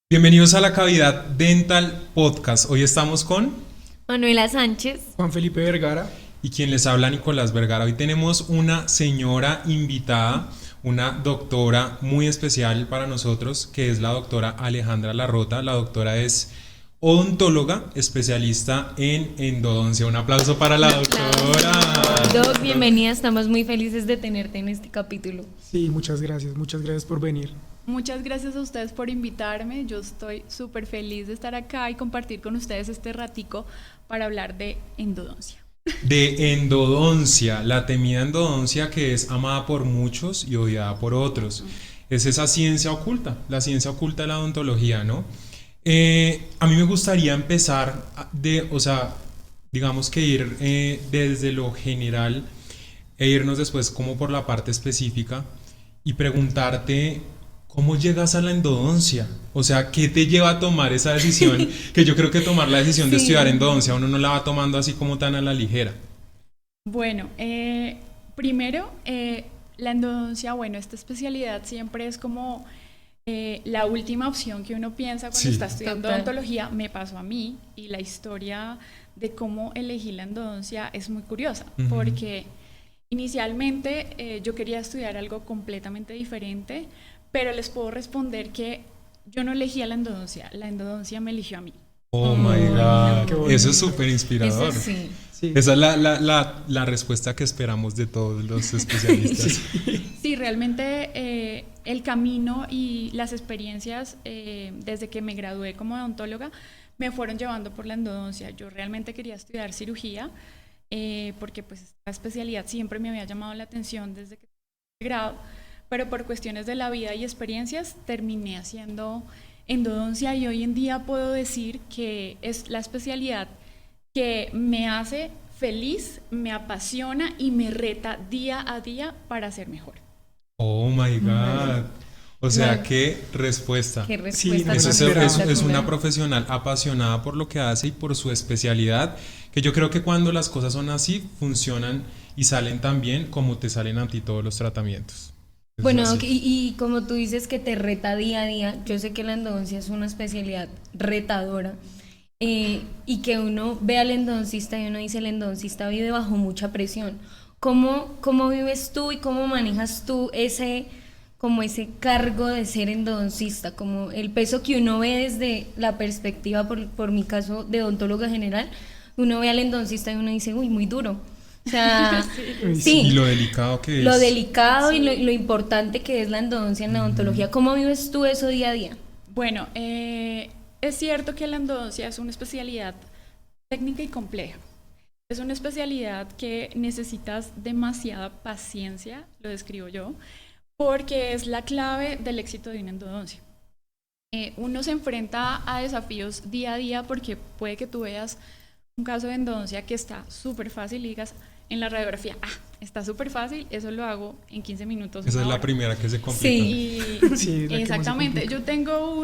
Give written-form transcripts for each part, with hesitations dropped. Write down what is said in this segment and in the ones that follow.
Bienvenidos a la Cavidad Dental Podcast. Hoy estamos con Manuela Sánchez. Juan Felipe Vergara. y quien les habla Nicolás Vergara. Hoy tenemos una señora invitada, una doctora muy especial para nosotros, que es la doctora Alejandra Larrota. La doctora es odontóloga, especialista en endodoncia. Un aplauso para la doctora. Doc, bienvenida, estamos muy felices de tenerte en este capítulo. Sí, muchas gracias por venir. Muchas gracias a ustedes por invitarme. Yo estoy súper feliz de estar acá y compartir con ustedes este ratico para hablar de endodoncia. De endodoncia, la temida endodoncia que es amada por muchos y odiada por otros. Es esa ciencia oculta, la ciencia oculta de la odontología, ¿no? A mí me gustaría empezar digamos que ir desde lo general e irnos después como por la parte específica y preguntarte cómo llegas a la endodoncia. O sea, ¿qué te lleva a tomar esa decisión? Que yo creo que tomar la decisión de Sí. estudiar endodoncia uno no la va tomando así como tan a la ligera. Bueno, primero, la endodoncia, bueno, esta especialidad siempre es como la última opción que uno piensa cuando Sí. está estudiando Total. odontología. Me pasó a mí y la historia de cómo elegí la endodoncia es muy curiosa, Ujú. porque inicialmente yo quería estudiar algo completamente diferente, pero les puedo responder que yo no elegí a la endodoncia me eligió a mí. Oh my Qué God, bonito. eso es súper inspirador. Eso sí. Sí. Esa es la respuesta que esperamos de todos los especialistas. Sí, realmente el camino y las experiencias desde que me gradué como odontóloga me fueron llevando por la endodoncia. Yo realmente quería estudiar cirugía porque pues esta especialidad siempre me había llamado la atención desde que empecé grado, pero por cuestiones de la vida y experiencias terminé haciendo endodoncia y hoy en día puedo decir que es la especialidad que me hace feliz, me apasiona y me reta día a día para ser mejor. Oh my God. O sea, Claro. qué respuesta. Qué Sí, respuesta no Eso tan es, esperaba. es una espectacular. profesional apasionada por lo que hace y por su especialidad, que yo creo que cuando las cosas son así, funcionan y salen tan bien como te salen a ti todos los tratamientos. Eso Bueno, es Doc, así. y como tú dices que te reta día a día, yo sé que la endodoncia es una especialidad retadora, y que uno ve al endodoncista y uno dice el endodoncista vive bajo mucha presión. ¿Cómo vives tú y cómo manejas tú como ese cargo de ser endodoncista, como el peso que uno ve desde la perspectiva, por mi caso de odontóloga general, uno ve al endodoncista y uno dice, uy, muy duro. O sea, sí, Y lo delicado que es. lo delicado y lo importante que es la endodoncia en la odontología. ¿Cómo vives tú eso día a día? Bueno, es cierto que la endodoncia es una especialidad técnica y compleja. Es una especialidad que necesitas demasiada paciencia, lo describo yo, porque es la clave del éxito de una endodoncia. Uno se enfrenta a desafíos día a día porque puede que tú veas un caso de endodoncia que está súper fácil y digas en la radiografía, está súper fácil, eso lo hago en 15 minutos. Esa una es la hora". primera que se complica. Sí. Y Sí, la que más se exactamente, complica. yo tengo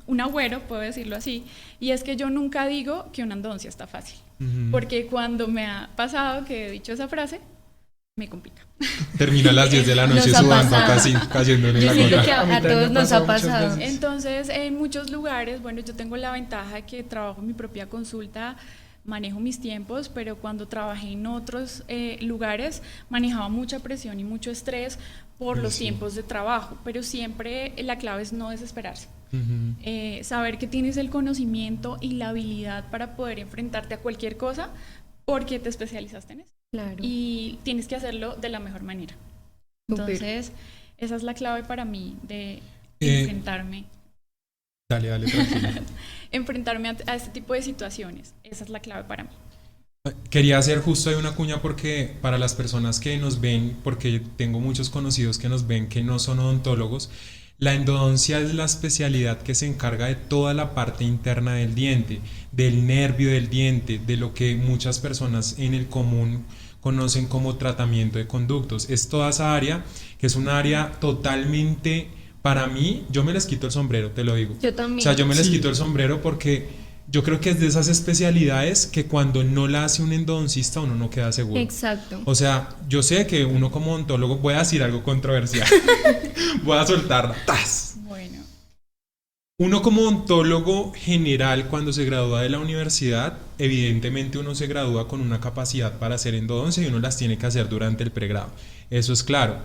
un agüero, puedo decirlo así, y es que yo nunca digo que una endodoncia está fácil, Ujú. porque cuando me ha pasado que he dicho esa frase, me complica. Termina a las 10 de la noche Nos ha sudando pasado. casi, cayéndole Yo la siento gota. que A mí a también me todos ha nos ha pasado muchas pasado. veces. Entonces, en muchos lugares, bueno, yo tengo la ventaja de que trabajo en mi propia consulta, manejo mis tiempos, pero cuando trabajé en otros lugares manejaba mucha presión y mucho estrés por los Sí. tiempos de trabajo, pero siempre la clave es no desesperarse. Ujú. Saber que tienes el conocimiento y la habilidad para poder enfrentarte a cualquier cosa porque te especializaste en eso Claro. y tienes que hacerlo de la mejor manera. Súper. Entonces, esa es la clave para mí de Eh, enfrentarme Dale, tranquilo. a este tipo de situaciones. Esa es la clave para mí. Quería hacer justo ahí una cuña porque para las personas que nos ven, porque tengo muchos conocidos que nos ven que no son odontólogos, la endodoncia es la especialidad que se encarga de toda la parte interna del diente, del nervio del diente, de lo que muchas personas en el común conocen como tratamiento de conductos. Es toda esa área que es un área totalmente, para mí, yo me les quito el sombrero, te lo digo. Yo también. O sea, yo me les Sí. quito el sombrero porque yo creo que es de esas especialidades que cuando no la hace un endodoncista uno no queda seguro. Exacto. O sea, yo sé que uno como odontólogo, voy a decir algo controversial, voy a soltarla. ¡Tas! Bueno, Uno como odontólogo general, cuando se gradúa de la universidad, evidentemente uno se gradúa con una capacidad para hacer endodoncia y uno las tiene que hacer durante el pregrado. Eso es claro.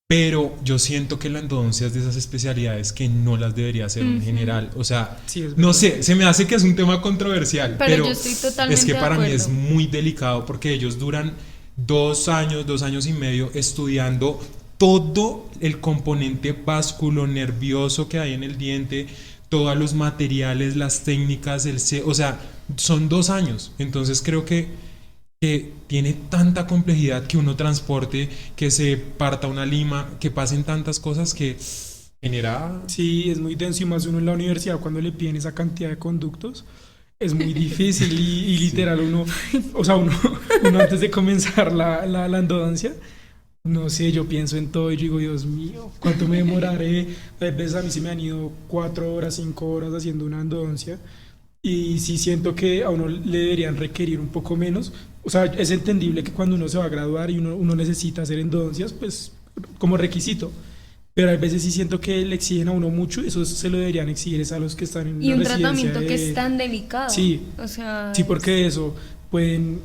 Pero yo siento que la endodoncia es de esas especialidades que no las debería hacer un general. O sea, Sí, es no verdad. sé, se me hace que es un tema controversial, Pero yo estoy totalmente es que de para mí es acuerdo. muy delicado porque ellos duran 2 años, 2 años y medio estudiando todo el componente vasculonervioso que hay en el diente, todos los materiales, las técnicas, o sea, son 2 años. Entonces creo que tiene tanta complejidad que uno transporte, que se parta una lima, que pasen tantas cosas que genera... Sí, es muy denso y más uno en la universidad cuando le piden esa cantidad de conductos. Es muy difícil y literal uno, o sea, uno antes de comenzar la endodoncia, no sé, yo pienso en todo y yo digo, Dios mío, ¿cuánto me demoraré? A veces a mí se me han ido 4 horas, 5 horas haciendo una endodoncia y sí siento que a uno le deberían requerir un poco menos. O sea, es entendible que cuando uno se va a graduar y uno necesita hacer endodoncias, pues como requisito. Pero a veces sí siento que le exigen a uno mucho, eso se lo deberían exigir es a los que están en Y una un residencia tratamiento que es tan delicado. Sí, O sea, sí, porque de eso pueden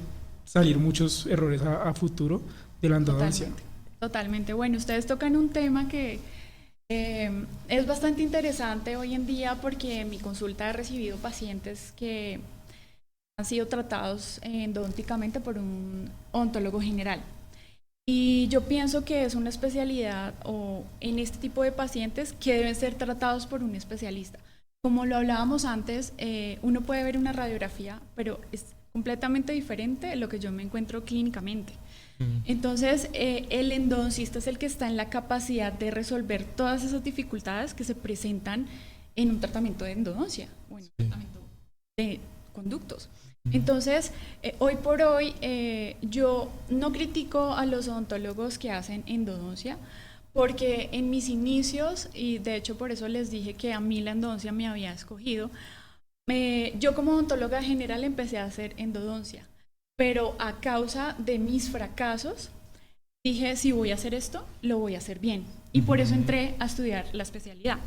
salir muchos errores a futuro de la endodoncia. Totalmente, totalmente. Bueno, ustedes tocan un tema que es bastante interesante hoy en día porque en mi consulta he recibido pacientes que han sido tratados endodónticamente por un odontólogo general. Y yo pienso que es una especialidad o en este tipo de pacientes que deben ser tratados por un especialista. Como lo hablábamos antes, uno puede ver una radiografía, pero es completamente diferente de lo que yo me encuentro clínicamente. Entonces, el endodoncista es el que está en la capacidad de resolver todas esas dificultades que se presentan en un tratamiento de endodoncia o en un tratamiento de conductos. Entonces, hoy por hoy, yo no critico a los odontólogos que hacen endodoncia, porque en mis inicios, y de hecho por eso les dije que a mí la endodoncia me había escogido, yo como odontóloga general empecé a hacer endodoncia, pero a causa de mis fracasos, dije, si voy a hacer esto, lo voy a hacer bien. Y por eso entré a estudiar la especialidad.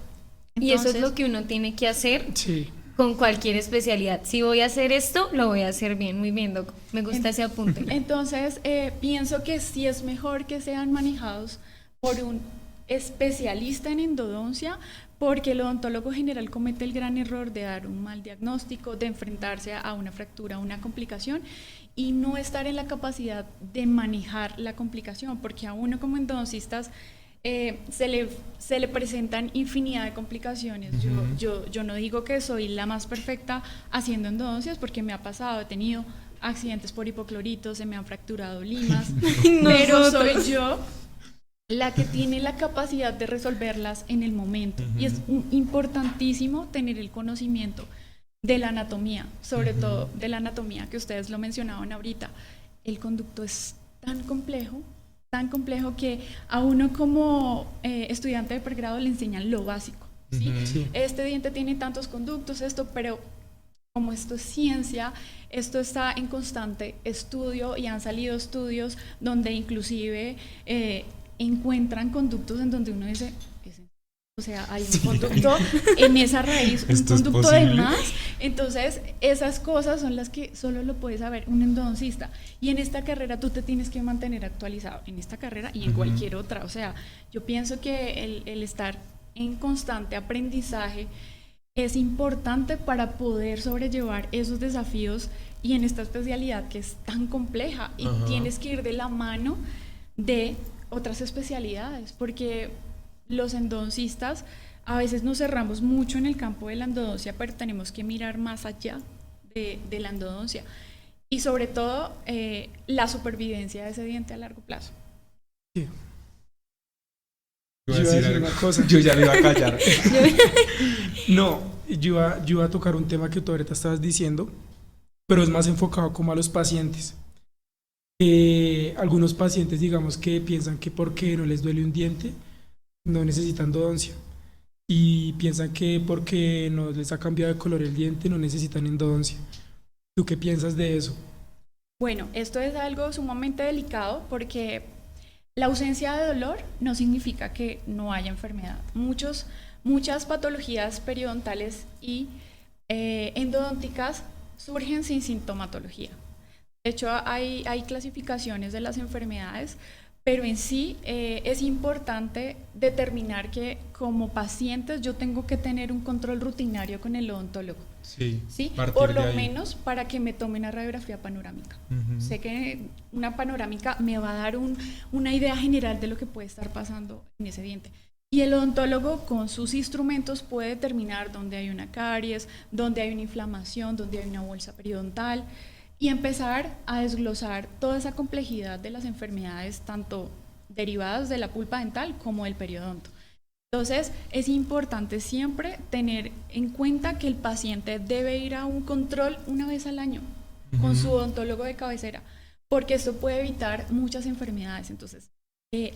y eso es Entonces, lo que uno tiene que hacer Sí, con cualquier especialidad. Si voy a hacer esto, lo voy a hacer bien. Muy bien, Doc. Me gusta ese apunte. Entonces, pienso que sí es mejor que sean manejados por un especialista en endodoncia, porque el odontólogo general comete el gran error de dar un mal diagnóstico, de enfrentarse a una fractura, a una complicación, y no estar en la capacidad de manejar la complicación, porque a uno como endodoncistas se le presentan infinidad de complicaciones. Yo no digo que soy la más perfecta haciendo endodoncias, porque me ha pasado, he tenido accidentes por hipoclorito, se me han fracturado limas, pero soy yo la que tiene la capacidad de resolverlas en el momento. Y es importantísimo tener el conocimiento de la anatomía, sobre todo de la anatomía que ustedes lo mencionaban ahorita. El conducto es tan complejo que a uno como estudiante de pregrado le enseñan lo básico, ¿sí? sí. Este diente tiene tantos conductos, pero como esto es ciencia, esto está en constante estudio y han salido estudios donde inclusive encuentran conductos en donde uno dice, o sea, hay un conducto en esa raíz, un ¿Esto es conducto de posible? más. Entonces, esas cosas son las que solo lo puede saber un endodoncista. Y en esta carrera tú te tienes que mantener actualizado, en esta carrera y en cualquier otra. O sea, yo pienso que el estar en constante aprendizaje es importante para poder sobrellevar esos desafíos y en esta especialidad que es tan compleja y tienes que ir de la mano de otras especialidades, porque los endodoncistas a veces nos cerramos mucho en el campo de la endodoncia, pero tenemos que mirar más allá de la endodoncia y sobre todo la supervivencia de ese diente a largo plazo. Sí. Iba a Yo iba a decir decir algo. una cosa. Yo ya le iba a callar. No, yo iba a tocar un tema que tú ahorita estabas diciendo, pero es más enfocado como a los pacientes. Algunos pacientes, digamos, que piensan que porque no les duele un diente, no necesitan endodoncia. Y piensan que porque no les ha cambiado de color el diente, no necesitan endodoncia. ¿Tú qué piensas de eso? Bueno, esto es algo sumamente delicado porque la ausencia de dolor no significa que no haya enfermedad. Muchos muchas patologías periodontales y endodónticas surgen sin sintomatología. De hecho, hay clasificaciones de las enfermedades, pero en sí es importante determinar que como pacientes yo tengo que tener un control rutinario con el odontólogo. Sí, Por lo menos para que me tome una radiografía panorámica. Sé que una panorámica me va a dar una idea general de lo que puede estar pasando en ese diente. Y el odontólogo con sus instrumentos puede determinar dónde hay una caries, dónde hay una inflamación, dónde hay una bolsa periodontal y empezar a desglosar toda esa complejidad de las enfermedades, tanto derivadas de la pulpa dental como del periodonto. Entonces, es importante siempre tener en cuenta que el paciente debe ir a un control una vez al año con su odontólogo de cabecera, porque esto puede evitar muchas enfermedades. Entonces,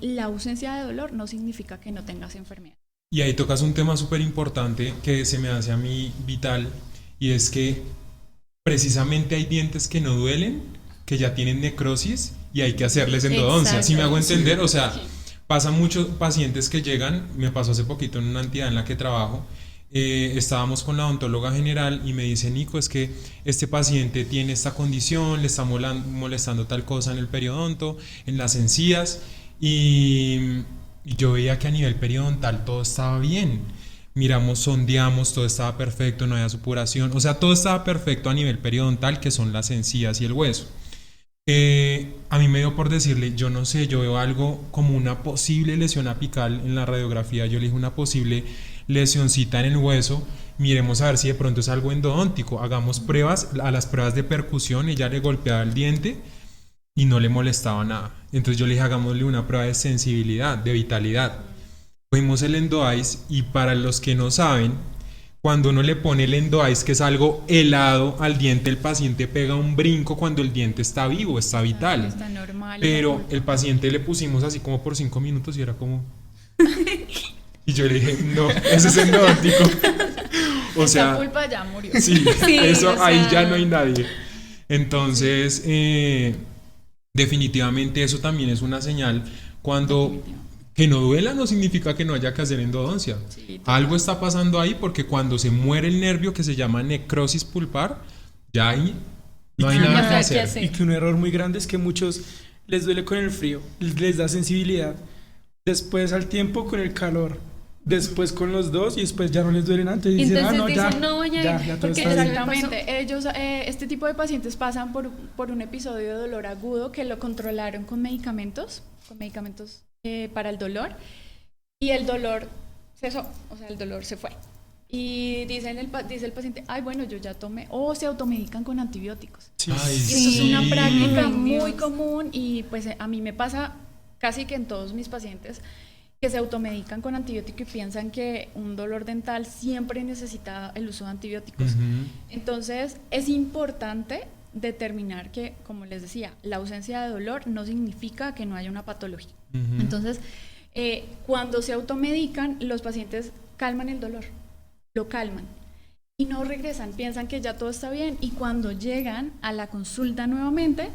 la ausencia de dolor no significa que no tengas enfermedad. Y ahí tocas un tema súper importante que se me hace a mí vital, y es que precisamente hay dientes que no duelen, que ya tienen necrosis y hay que hacerles endodoncia. ¿Sí me hago entender? O sea, pasan muchos pacientes que llegan, me pasó hace poquito en una entidad en la que trabajo, estábamos con la odontóloga general y me dice: Nico, es que este paciente tiene esta condición, le está molestando tal cosa en el periodonto, en las encías, y yo veía que a nivel periodontal todo estaba bien. Miramos, sondeamos, todo estaba perfecto, no había supuración, o sea, todo estaba perfecto a nivel periodontal, que son las encías y el hueso. A mí me dio por decirle, yo no sé, yo veo algo como una posible lesión apical en la radiografía. Yo le dije: una posible lesioncita en el hueso, miremos a ver si de pronto es algo endodóntico, hagamos pruebas, a las pruebas de percusión ella le golpeaba el diente y no le molestaba nada. Entonces yo le dije: hagámosle una prueba de sensibilidad, de vitalidad. Cogimos el EndoEyes, y para los que no saben, cuando uno le pone el EndoEyes, que es algo helado al diente, el paciente pega un brinco cuando el diente está vivo, está vital. Está normal. Pero el paciente le pusimos así como por 5 minutos y era como... Y yo le dije: no, ese es endodóntico. O sea, esa pulpa ya murió. Sí, Sí, eso, o sea, ahí ya no hay nadie. Entonces, definitivamente eso también es una señal. Cuando que no duela no significa que no haya que hacer endodoncia. Sí, algo está pasando ahí, porque cuando se muere el nervio, que se llama necrosis pulpar, ya ahí no hay nada que hacer. Y que un error muy grande es que muchos les duele con el frío, les da sensibilidad, después al tiempo con el calor, después con los dos, y después ya no les duelen antes. Y dicen: Entonces no, dicen: ya, no voy a ya, ir, ya todo porque está bien. Exactamente, ellos, este tipo de pacientes pasan por un episodio de dolor agudo que lo controlaron con medicamentos para el dolor, y el dolor cesó, o sea, el dolor se fue. Y dice el paciente: ay, bueno, yo ya tomé, o se automedican con antibióticos. Sí. Ay, Y eso sí. es una práctica Ay, muy Dios. común, y pues a mí me pasa casi que en todos mis pacientes que se automedican con antibiótico y piensan que un dolor dental siempre necesita el uso de antibióticos. Entonces, es importante determinar que, como les decía, la ausencia de dolor no significa que no haya una patología. Entonces, cuando se automedican, los pacientes calman el dolor, lo calman y no regresan, piensan que ya todo está bien, y cuando llegan a la consulta nuevamente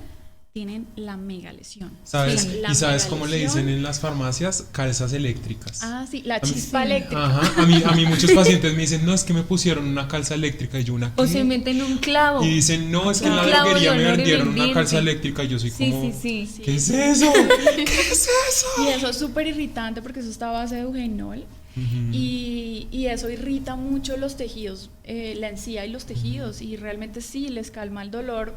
tienen la mega lesión. ¿Sabes? Sí, la ¿Y sabes mega cómo le lesión. dicen en las farmacias? Calzas eléctricas. Ah, sí, la mí- chispa eléctrica. Ajá, a mí muchos pacientes me dicen: no, es que me pusieron una calza eléctrica. Y yo: ¿una qué? O se meten un clavo. Y dicen: no, es que en la Un clavo droguería de me olor en vendieron el una calza diente. eléctrica. Y yo soy Sí, como... sí, sí. ¿Qué es eso? ¿Qué es eso? Y eso es súper irritante porque eso está a base de eugenol. Y eso irrita mucho los tejidos, la encía y los tejidos, y realmente sí les calma el dolor.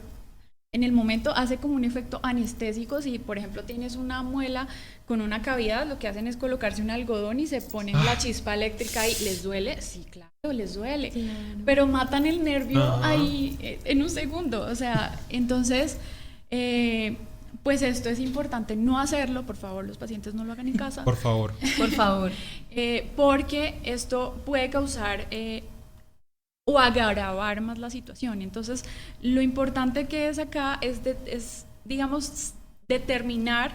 En el momento hace como un efecto anestésico. Si por ejemplo tienes una muela con una cavidad, lo que hacen es colocarse un algodón y se ponen la chispa eléctrica. ¿Y les duele? Sí, claro, les duele. Claro. Pero matan el nervio Ajá. ahí en un segundo. O sea, entonces... pues esto es importante no hacerlo, por favor, los pacientes no lo hagan en casa. Por favor. Por favor. Porque esto puede causar o agravar más la situación. Entonces, lo importante que es acá es digamos, determinar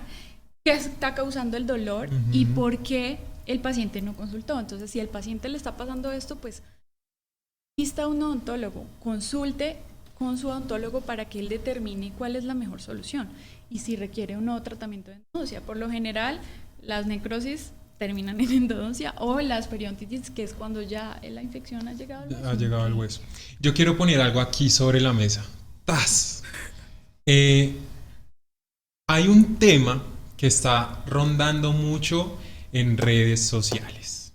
qué está causando el dolor y por qué el paciente no consultó. Entonces, si el paciente le está pasando esto, pues asista a un odontólogo, consulte con su odontólogo para que él determine cuál es la mejor solución y si requiere un nuevo tratamiento de endodoncia. Por lo general, las necrosis terminan en endodoncia, o las periodontitis, que es cuando ya la infección ha llegado al hueso. Ha llegado al hueso. Yo quiero poner algo aquí sobre la mesa. ¡Tas! Hay un tema que está rondando mucho en redes sociales.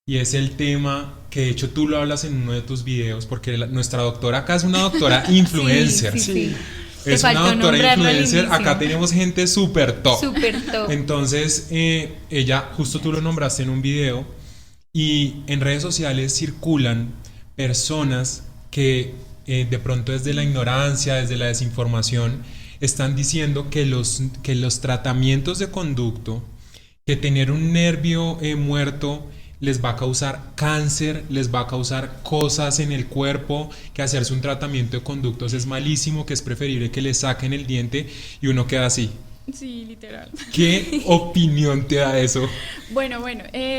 Y es el tema que de hecho tú lo hablas en uno de tus videos, porque nuestra doctora acá es una doctora influencer. Sí. Es Te una faltó doctora nombrarlo al influencer. inicio. Acá tenemos gente súper top. Súper top. Entonces, ella, justo tú lo nombraste en un video, y en redes sociales circulan personas que de pronto desde la ignorancia, desde la desinformación, están diciendo que los tratamientos de conducto, que tener un nervio muerto les va a causar cáncer, les va a causar cosas en el cuerpo, que hacerse un tratamiento de conductos es malísimo, que es preferible que le saquen el diente, y uno queda así. Sí, literal. ¿Qué opinión te da eso? Bueno,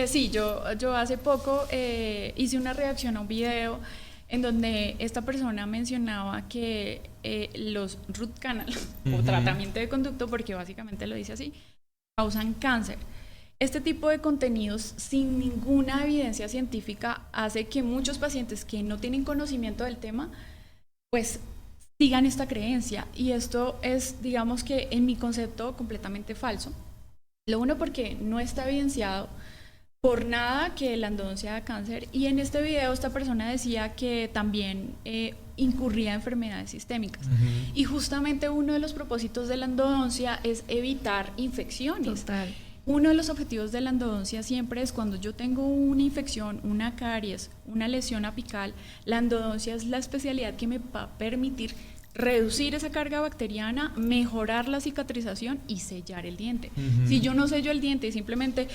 sí, yo hace poco hice una reacción a un video en donde esta persona mencionaba que los root canal o tratamiento de conducto, porque básicamente lo dice así, causan cáncer. Este tipo de contenidos sin ninguna evidencia científica hace que muchos pacientes que no tienen conocimiento del tema, pues sigan esta creencia, y esto es, digamos que en mi concepto, completamente falso. Lo uno, porque no está evidenciado por nada que la endodoncia da cáncer, y en este video esta persona decía que también incurría en enfermedades sistémicas. Y justamente uno de los propósitos de la endodoncia es evitar infecciones. Total. Uno de los objetivos de la endodoncia siempre es, cuando yo tengo una infección, una caries, una lesión apical, la endodoncia es la especialidad que me va a permitir reducir esa carga bacteriana, mejorar la cicatrización y sellar el diente. Si yo no sello el diente y simplemente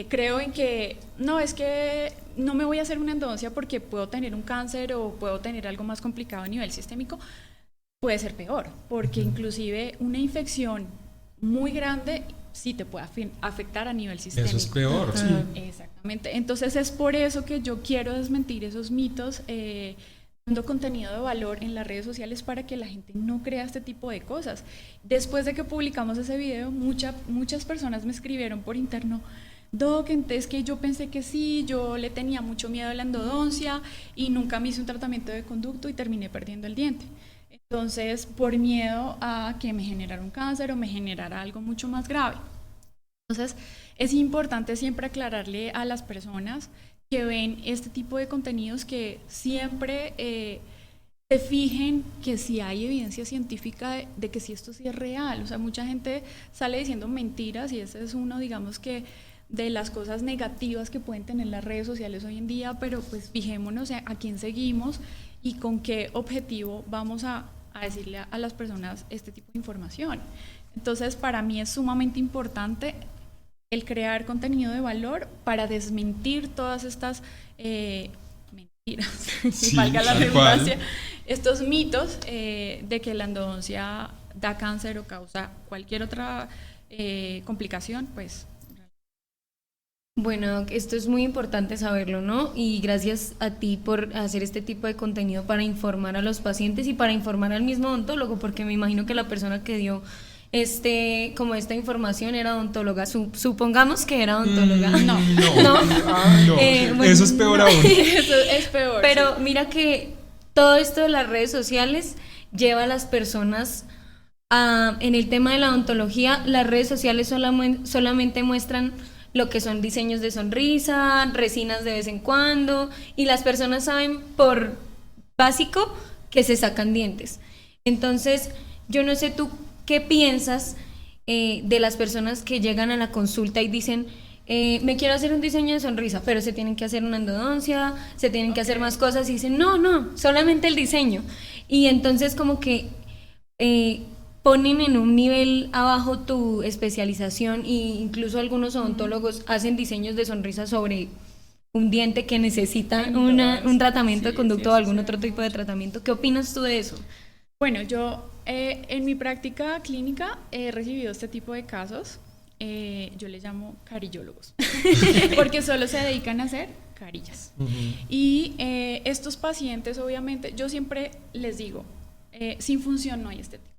creo en que no, es que no me voy a hacer una endodoncia porque puedo tener un cáncer o puedo tener algo más complicado a nivel sistémico, puede ser peor, porque inclusive una infección muy grande sí te puede afectar a nivel sistémico. Eso es peor. Sí. Exactamente. Entonces es por eso que yo quiero desmentir esos mitos, dando contenido de valor en las redes sociales para que la gente no crea este tipo de cosas. Después de que publicamos ese video, muchas personas me escribieron por interno: Doc, es que yo pensé que sí, yo le tenía mucho miedo a la endodoncia y nunca me hice un tratamiento de conducto y terminé perdiendo el diente. Entonces, por miedo a que me generara un cáncer o me generara algo mucho más grave. Entonces, es importante siempre aclararle a las personas que ven este tipo de contenidos que siempre se fijen que si hay evidencia científica de que si esto sí es real. O sea, mucha gente sale diciendo mentiras, y ese es uno, digamos, que de las cosas negativas que pueden tener las redes sociales hoy en día, pero pues fijémonos a quién seguimos y con qué objetivo vamos a decirle a las personas este tipo de información. Entonces, para mí es sumamente importante el crear contenido de valor para desmentir todas estas mentiras, Sí, valga la tal redundancia, cual. estos mitos de que la endodoncia da cáncer o causa cualquier otra complicación, pues. Bueno, esto es muy importante saberlo, ¿no? Y gracias a ti por hacer este tipo de contenido para informar a los pacientes y para informar al mismo odontólogo, porque me imagino que la persona que dio como esta información era odontóloga. Supongamos que era odontóloga. No. No. Bueno, Eso es peor aún. Eso es peor. Pero sí. mira que todo esto de las redes sociales lleva a las personas en el tema de la odontología. Las redes sociales solamente muestran lo que son diseños de sonrisa, resinas de vez en cuando, y las personas saben por básico que se sacan dientes. Entonces, yo no sé tú qué piensas de las personas que llegan a la consulta y dicen: me quiero hacer un diseño de sonrisa, pero se tienen que hacer una endodoncia, se tienen que hacer más cosas, y dicen: no, solamente el diseño. Y entonces como que ponen en un nivel abajo tu especialización, e incluso algunos odontólogos hacen diseños de sonrisa sobre un diente que necesita un tratamiento de conducto o algún otro tipo de tratamiento. ¿Qué opinas tú de eso? Bueno, yo en mi práctica clínica he recibido este tipo de casos. Yo les llamo carillólogos, porque solo se dedican a hacer carillas. Y estos pacientes, obviamente, yo siempre les digo, sin función no hay estética.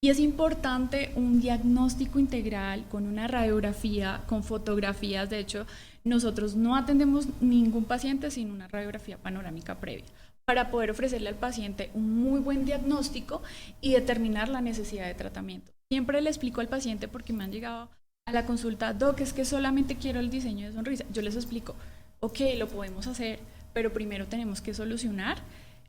Y es importante un diagnóstico integral con una radiografía, con fotografías. De hecho, nosotros no atendemos ningún paciente sin una radiografía panorámica previa, para poder ofrecerle al paciente un muy buen diagnóstico y determinar la necesidad de tratamiento. Siempre le explico al paciente, porque me han llegado a la consulta: Doc, es que solamente quiero el diseño de sonrisa. Yo les explico: ok, lo podemos hacer, pero primero tenemos que solucionar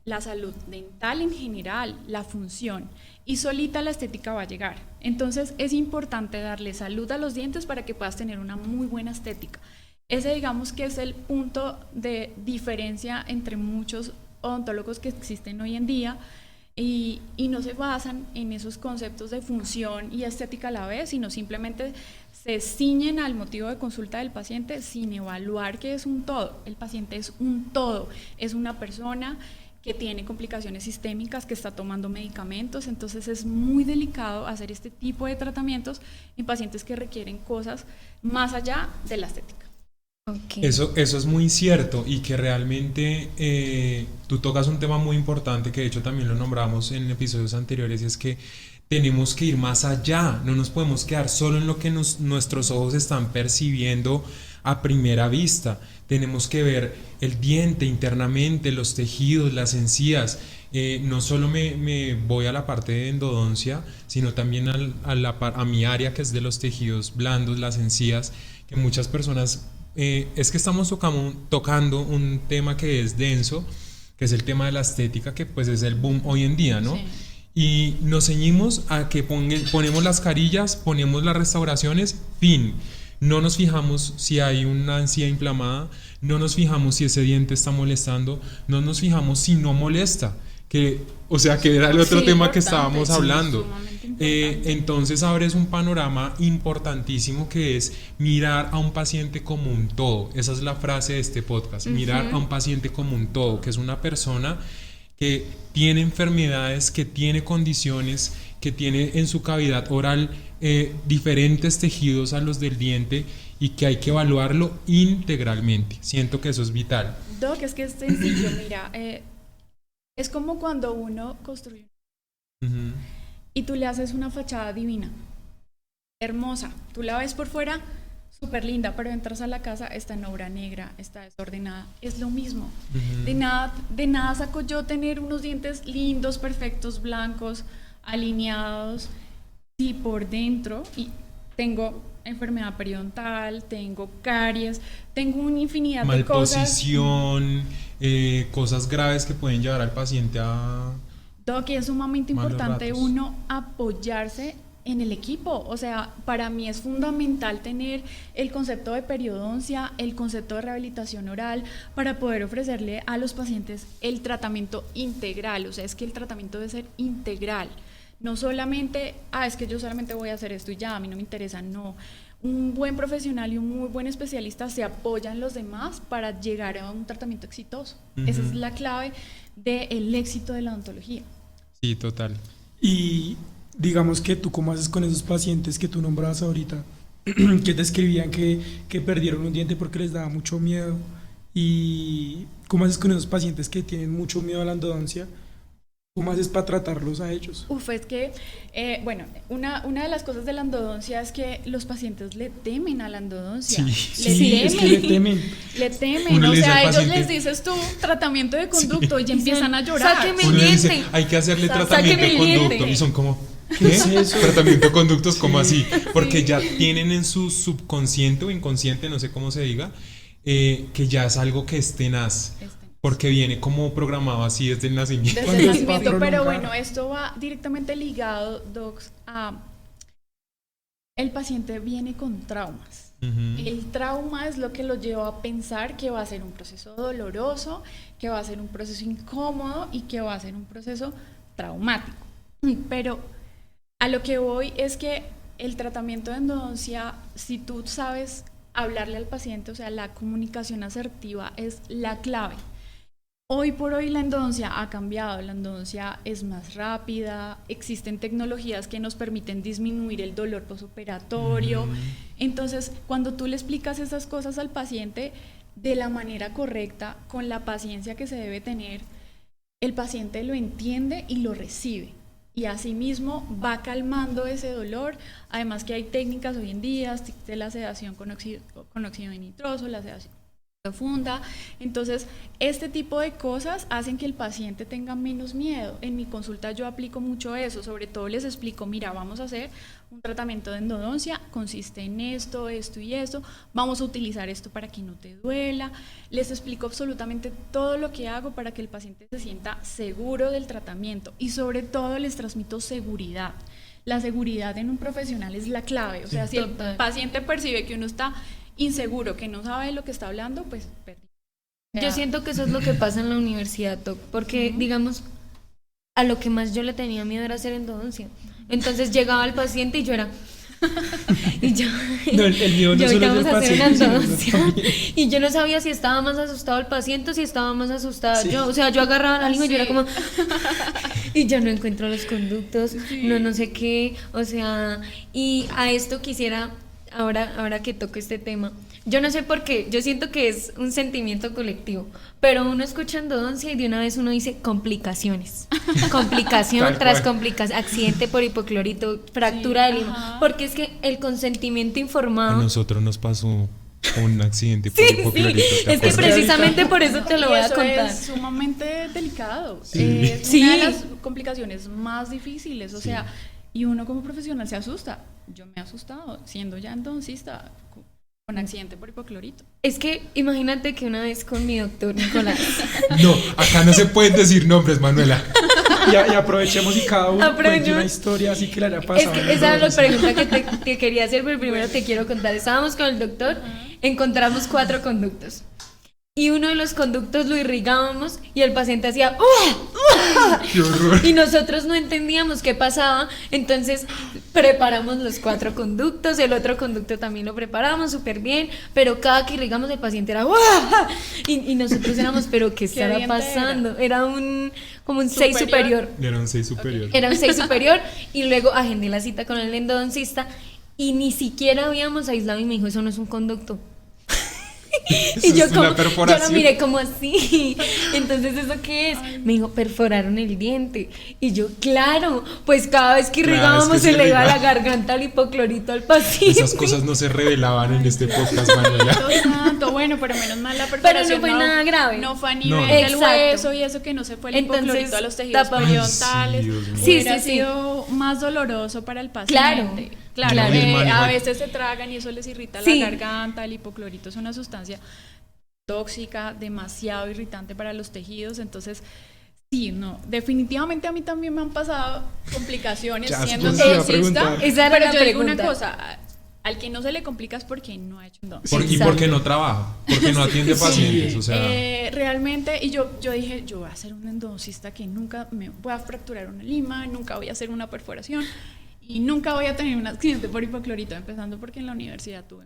la salud dental en general, la función, y solita la estética va a llegar. Entonces es importante darle salud a los dientes para que puedas tener una muy buena estética. Ese, digamos, que es el punto de diferencia entre muchos odontólogos que existen hoy en día, y no se basan en esos conceptos de función y estética a la vez, sino simplemente se ciñen al motivo de consulta del paciente sin evaluar que es un todo. El paciente es un todo, es una persona que tiene complicaciones sistémicas, que está tomando medicamentos. Entonces es muy delicado hacer este tipo de tratamientos en pacientes que requieren cosas más allá de la estética. Okay. Eso es muy cierto, y que realmente tú tocas un tema muy importante que de hecho también lo nombramos en episodios anteriores, y es que tenemos que ir más allá, no nos podemos quedar solo en lo que nuestros ojos están percibiendo a primera vista. Tenemos que ver el diente internamente, los tejidos, las encías. No solo me voy a la parte de endodoncia, sino también a mi área, que es de los tejidos blandos, las encías, que muchas personas... es que estamos tocando un tema que es denso, que es el tema de la estética, que pues es el boom hoy en día, ¿no? Sí. Y nos ceñimos a que ponemos las carillas, ponemos las restauraciones, fin. No nos fijamos si hay una encía inflamada, no nos fijamos si ese diente está molestando, no nos fijamos si no molesta, que era el otro tema que estábamos hablando. Entonces abres un panorama importantísimo, que es mirar a un paciente como un todo. Esa es la frase de este podcast: mirar a un paciente como un todo, que es una persona que tiene enfermedades, que tiene condiciones, que tiene en su cavidad oral diferentes tejidos a los del diente, y que hay que evaluarlo integralmente. Siento que eso es vital. Doc, es que es sencillo, mira, es como cuando uno construye y tú le haces una fachada divina, hermosa, tú la ves por fuera, súper linda, pero entras a la casa, está en obra negra, está desordenada. Es lo mismo. De nada saco yo tener unos dientes lindos, perfectos, blancos, alineados, si por dentro tengo enfermedad periodontal, tengo caries, tengo una infinidad de cosas. Malposición, cosas graves que pueden llevar al paciente a... Doc, y es sumamente importante uno apoyarse en el equipo. O sea, para mí es fundamental tener el concepto de periodoncia, el concepto de rehabilitación oral, para poder ofrecerle a los pacientes el tratamiento integral. O sea, es que el tratamiento debe ser integral. No solamente, es que yo solamente voy a hacer esto y ya, a mí no me interesa. No. Un buen profesional y un muy buen especialista se apoyan en los demás para llegar a un tratamiento exitoso. Esa es la clave del éxito de la odontología. Sí, total. Y digamos que tú, ¿cómo haces con esos pacientes que tú nombrabas ahorita, que te escribían que perdieron un diente porque les daba mucho miedo? ¿Y cómo haces con esos pacientes que tienen mucho miedo a la endodoncia? ¿Cómo haces para tratarlos a ellos? Es que, una de las cosas de la endodoncia es que los pacientes le temen a la endodoncia. Es que le temen. Le temen, o sea, a ellos les dices tú tratamiento de conducto y empiezan a llorar. Sáqueme el diente. Hay que hacerle tratamiento de conducto. Y son como... ¿Qué es eso? Tratamiento de conductos, ¿cómo así? Porque ya tienen en su subconsciente o inconsciente, no sé cómo se diga, que ya es algo que es tenaz. Porque viene como programado así desde el nacimiento. Desde el nacimiento, pero bueno, esto va directamente ligado, Docs, a... El paciente viene con traumas. El trauma es lo que lo lleva a pensar que va a ser un proceso doloroso, que va a ser un proceso incómodo y que va a ser un proceso traumático. Pero a lo que voy es que el tratamiento de endodoncia, si tú sabes hablarle al paciente, o sea, la comunicación asertiva es la clave. Hoy por hoy la endodoncia ha cambiado, la endodoncia es más rápida, existen tecnologías que nos permiten disminuir el dolor postoperatorio. Entonces, cuando tú le explicas esas cosas al paciente de la manera correcta, con la paciencia que se debe tener, el paciente lo entiende y lo recibe. y asimismo va calmando ese dolor. Además que hay técnicas hoy en día de la sedación con óxido de nitroso, la sedación profunda. Entonces, este tipo de cosas hacen que el paciente tenga menos miedo. En mi consulta yo aplico mucho eso, sobre todo les explico, mira, vamos a hacer un tratamiento de endodoncia, consiste en esto, esto y esto, vamos a utilizar esto para que no te duela. Les explico absolutamente todo lo que hago para que el paciente se sienta seguro del tratamiento y sobre todo les transmito seguridad. La seguridad en un profesional es la clave, o sea, si el paciente percibe que uno está inseguro, que no sabe de lo que está hablando, pues perdí. Yo siento que eso es lo que pasa en la universidad, porque digamos, a lo que más yo le tenía miedo era hacer endodoncia. Entonces llegaba el paciente y yo era y yo, no, el mío no solo vamos es del a hacer una paciente, endodoncia. Y yo no sabía si estaba más asustado el paciente o si estaba más asustada yo. O sea, yo agarraba la lengua y yo era como y yo no encuentro los conductos, no sé qué, o sea, y a esto quisiera ahora que toco este tema, yo no sé por qué, yo siento que es un sentimiento colectivo, pero uno escucha endodoncia y de una vez uno dice complicaciones, complicación tras complicación, accidente por hipoclorito, fractura de lima, porque es que el consentimiento informado. A nosotros nos pasó un accidente por hipoclorito. Es que precisamente por eso te lo voy a contar. Es sumamente delicado, es una de las complicaciones más difíciles, o sea, y uno como profesional se asusta. Yo me he asustado siendo ya endodoncista con accidente por hipoclorito. Es que imagínate que una vez con mi doctor Nicolás. No, acá no se pueden decir nombres, Manuela. Y aprovechemos y cada uno cuente una historia así que le haya pasado. Es que esa es la pregunta que te quería hacer, pero primero te quiero contar. Estábamos con el doctor, encontramos 4 conductos. Y uno de los conductos lo irrigábamos y el paciente hacía ¡Qué horror! y nosotros no entendíamos qué pasaba, entonces preparamos los 4 conductos, el otro conducto también lo preparamos súper bien, pero cada que irrigamos el paciente era y nosotros éramos, pero ¿qué estará pasando? Era como un 6 superior. Era un 6 superior. Era un 6 superior y luego agendé la cita con el endodoncista y ni siquiera habíamos aislado y me dijo, eso no es un conducto. Y yo como, yo lo miré como así. Entonces, ¿eso qué es? Me dijo, perforaron el diente. Y yo, claro, pues cada vez que irrigábamos se le iba a la garganta el hipoclorito al paciente. Esas cosas no se revelaban en este podcast, Manuela. Santo, bueno, pero menos mal la perforación. Pero no fue nada grave. No fue a nivel del hueso y eso que no se fue el hipoclorito a los tejidos periodontales. Hubiera sido más doloroso para el paciente. Claro, a veces se tragan y eso les irrita la garganta. El hipoclorito es una sustancia tóxica, demasiado irritante para los tejidos, entonces definitivamente a mí también me han pasado complicaciones siendo endodoncista, pero yo digo una cosa, al que no se le complica es porque no ha hecho endodoncia. ¿Y por qué no trabaja? Porque no atiende pacientes, o sea. Realmente, y yo dije, yo voy a ser un endodoncista que nunca me voy a fracturar una lima, nunca voy a hacer una perforación y nunca voy a tener un accidente por hipoclorito, empezando porque en la universidad tuve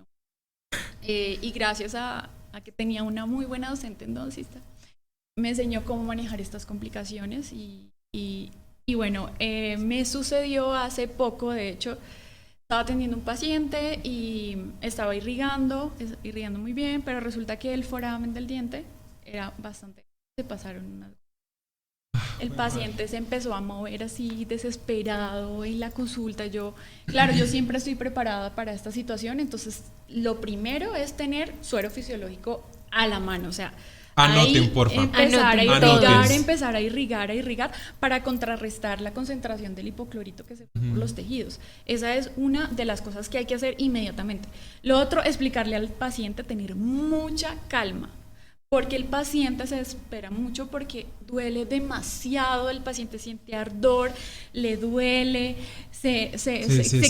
y gracias a que tenía una muy buena docente endodoncista, me enseñó cómo manejar estas complicaciones y bueno, me sucedió hace poco, de hecho, estaba atendiendo un paciente y estaba irrigando muy bien, pero resulta que el foramen del diente era bastante, se pasaron unas. El paciente se empezó a mover así desesperado en la consulta. Yo siempre estoy preparada para esta situación, entonces lo primero es tener suero fisiológico a la mano, o sea, anoten, por favor. Empezar a irrigar para contrarrestar la concentración del hipoclorito que se fue por los tejidos. Esa es una de las cosas que hay que hacer inmediatamente. Lo otro, explicarle al paciente tener mucha calma, porque el paciente se desespera mucho porque duele demasiado, el paciente siente ardor, le duele, se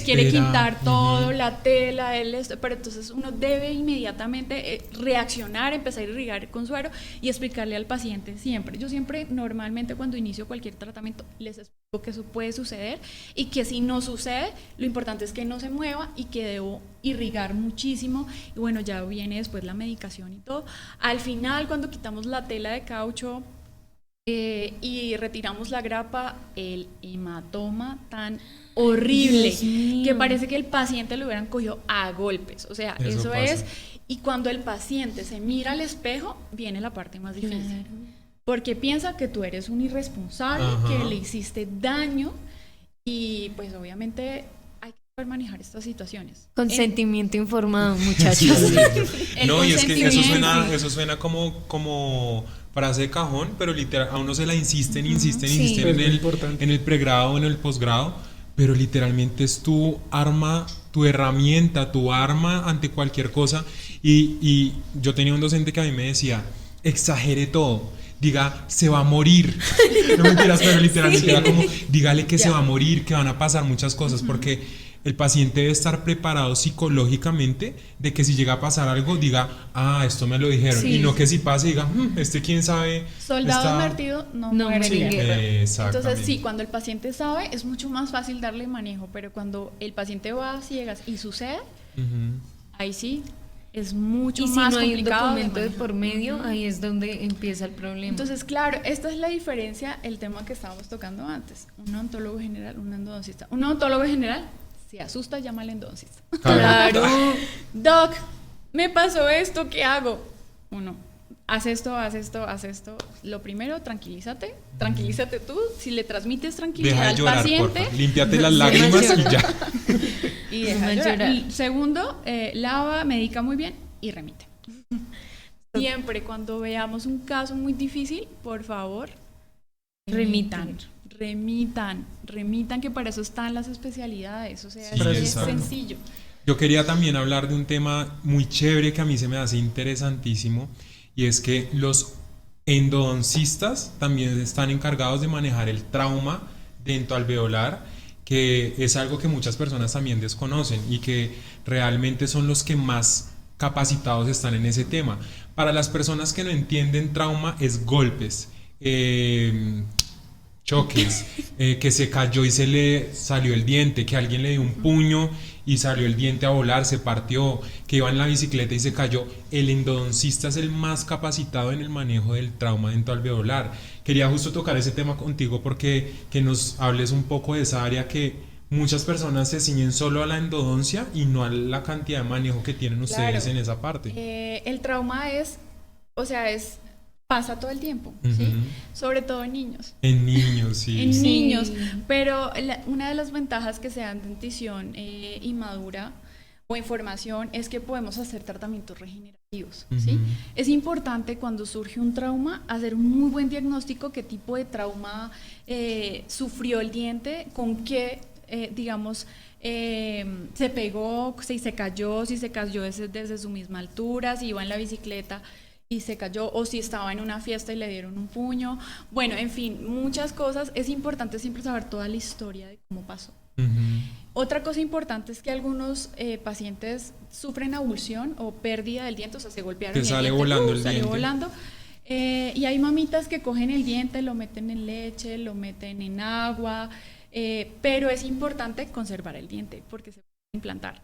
quiere quitar todo, la tela, pero entonces uno debe inmediatamente reaccionar, empezar a irrigar con suero y explicarle al paciente siempre. Yo siempre, normalmente cuando inicio cualquier tratamiento, les explico que eso puede suceder y que si no sucede, lo importante es que no se mueva y que debo irrigar muchísimo y bueno, ya viene después la medicación y todo. Al final, cuando quitamos la tela de caucho y retiramos la grapa, el hematoma tan horrible que parece que el paciente lo hubieran cogido a golpes, o sea, eso es, y cuando el paciente se mira al espejo, viene la parte más difícil, porque piensa que tú eres un irresponsable, que le hiciste daño Y pues obviamente hay que saber manejar estas situaciones. Consentimiento informado, muchachos. El No, y es que consentimiento. eso suena como frase de cajón, pero literal, a uno se la insisten Sí. en Es muy el, importante. en el pregrado, en el posgrado, pero literalmente es tu arma, tu herramienta, tu arma ante cualquier cosa. Y yo tenía un docente que a mí me decía, exagere todo, diga, se va a morir. No mentiras, pero literalmente era como, dígale que se va a morir, que van a pasar muchas cosas, porque el paciente debe estar preparado psicológicamente de que si llega a pasar algo, diga, esto me lo dijeron. Sí. Y no que si pase, diga, quién sabe. Soldado está-". advertido no No muere en muere en guerra. guerra. Exactamente. Entonces, sí, cuando el paciente sabe, es mucho más fácil darle manejo, pero cuando el paciente va a ciegas y sucede, Ujú. ahí sí es mucho Y si más no hay un complicado de documento de manejar. por medio, ahí es donde empieza el problema. Entonces, claro, esta es la diferencia, el tema que estábamos tocando antes. Un odontólogo general, un endodoncista. Un odontólogo general se asusta, llama al endodoncista. claro. Doc, me pasó esto, ¿qué hago? Uno, haz esto, haz esto, haz esto. Lo primero, tranquilízate tú. Si le transmites tranquilidad Deja de al llorar, paciente, porfa. Límpiate las Deja de lágrimas y llorar. ya. y deja Deja de de llorar. llorar. Y segundo, lava, medica muy bien y remite. Siempre cuando veamos un caso muy difícil, por favor, Remitan. remitan, que para eso están las especialidades, o sea, Sí, es exacto. sencillo. Yo quería también hablar de un tema muy chévere que a mí se me hace interesantísimo, y es que los endodoncistas también están encargados de manejar el trauma dentoalveolar, que es algo que muchas personas también desconocen y que realmente son los que más capacitados están en ese tema. Para las personas que no entienden, trauma es golpes, choques, que se cayó y se le salió el diente, que alguien le dio un puño y salió el diente a volar, se partió, que iba en la bicicleta y se cayó. El endodoncista es el más capacitado en el manejo del trauma dentoalveolar. Quería justo tocar ese tema contigo porque que nos hables un poco de esa área que muchas personas se ciñen solo a la endodoncia y no a la cantidad de manejo que tienen ustedes Claro. en esa parte. El trauma pasa todo el tiempo, ¿sí? Ujú. Sobre todo en niños. En niños, sí. En Sí. niños, pero una de las ventajas que se dan de dentición inmadura o en formación es que podemos hacer tratamientos regenerativos, ¿sí? Ujú. Es importante cuando surge un trauma hacer un muy buen diagnóstico, qué tipo de trauma sufrió el diente, con qué, se pegó, si se cayó desde su misma altura, si iba en la bicicleta y se cayó, o si estaba en una fiesta y le dieron un puño. Bueno, en fin, muchas cosas. Es importante siempre saber toda la historia de cómo pasó. Ujú. Otra cosa importante es que algunos pacientes sufren abulsión o pérdida del diente, o sea, se golpearon Que y el sale diente, volando el salió diente. volando. Y hay mamitas que cogen el diente, lo meten en leche, lo meten en agua, pero es importante conservar el diente porque se puede implantar.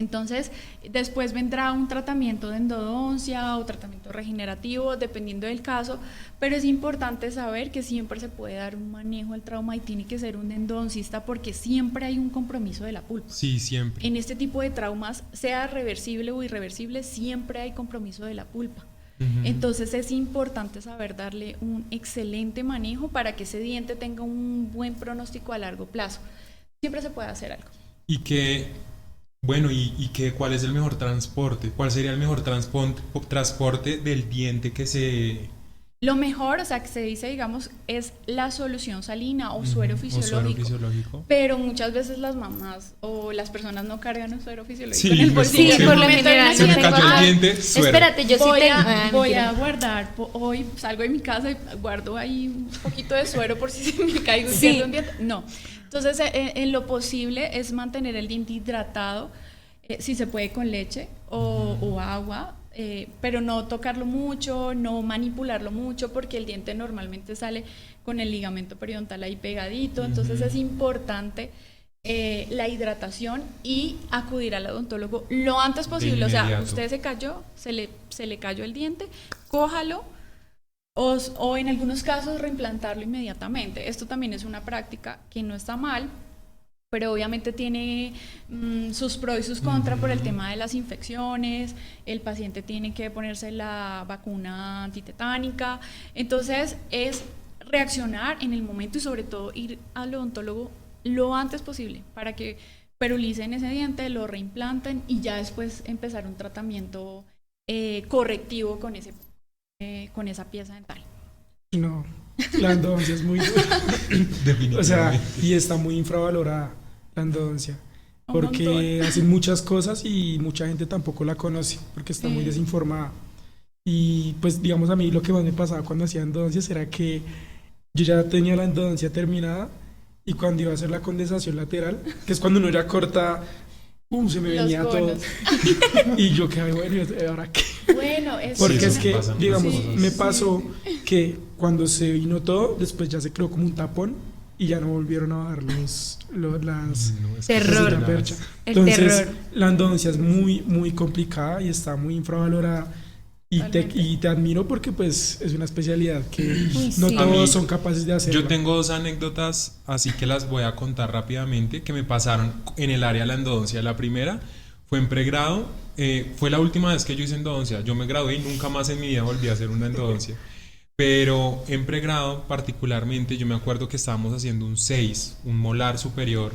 Entonces, después vendrá un tratamiento de endodoncia o tratamiento regenerativo, dependiendo del caso, pero es importante saber que siempre se puede dar un manejo del trauma y tiene que ser un endodoncista porque siempre hay un compromiso de la pulpa. Sí, siempre. En este tipo de traumas, sea reversible o irreversible, siempre hay compromiso de la pulpa. Ujú. Entonces es importante saber darle un excelente manejo para que ese diente tenga un buen pronóstico a largo plazo. Siempre se puede hacer algo. Y que, bueno, ¿cuál es el mejor transporte? ¿Cuál sería el mejor transporte del diente que se... Lo mejor, o sea, que se dice, digamos, es la solución salina o suero Ujú, fisiológico. o suero fisiológico. Pero muchas veces las mamás o las personas no cargan un suero fisiológico Sí, en el pues, bolsillo. sí, en el por lo momento de general, una Se me tengo- cayó el ah, diente, suero. Espérate, yo sí voy tengo. voy mentira. a guardar, hoy salgo de mi casa y guardo ahí un poquito de suero por si se me cae un Sí. pierdo un diente. No. Entonces, en lo posible es mantener el diente hidratado, si se puede con leche o agua, pero no tocarlo mucho, no manipularlo mucho, porque el diente normalmente sale con el ligamento periodontal ahí pegadito. Entonces es importante la hidratación y acudir al odontólogo lo antes posible. O sea, inmediato. usted se cayó, se le cayó el diente, cójalo o en algunos casos reimplantarlo inmediatamente. Esto también es una práctica que no está mal, pero obviamente tiene sus pros y sus contras por el tema de las infecciones. El paciente tiene que ponerse la vacuna antitetánica. Entonces es reaccionar en el momento y sobre todo ir al odontólogo lo antes posible para que perulicen ese diente, lo reimplanten y ya después empezar un tratamiento correctivo con esa pieza dental. No, la endodoncia es muy dura. Definitivamente. O sea, y está muy infravalorada la endodoncia. Porque hacen muchas cosas y mucha gente tampoco la conoce porque está muy desinformada. Y pues digamos a mí lo que más me pasaba cuando hacía endodoncias era que yo ya tenía la endodoncia terminada y cuando iba a hacer la condensación lateral, que es cuando uno era corta, se me Los venía conos. todo. Y yo quedé, bueno, ¿y ahora qué? Bueno, Porque Sí, es eso que, pasa, digamos, sí. me pasó que cuando se vino todo, después ya se creó como un tapón y ya no volvieron a dar las No, es que Terror. es la tenaz. percha. El Entonces, terror. la endodoncia es muy, muy complicada y está muy infravalorada. Totalmente. Y te admiro porque pues es una especialidad que Uy, no sí. A mí- todos son capaces de hacerlo. Yo tengo 2 anécdotas, así que las voy a contar rápidamente, que me pasaron en el área de la endodoncia. La primera fue en pregrado, fue la última vez que yo hice endodoncia. Yo me gradué y nunca más en mi vida volví a hacer una endodoncia. Pero en pregrado, particularmente, yo me acuerdo que estábamos haciendo un 6, un molar superior,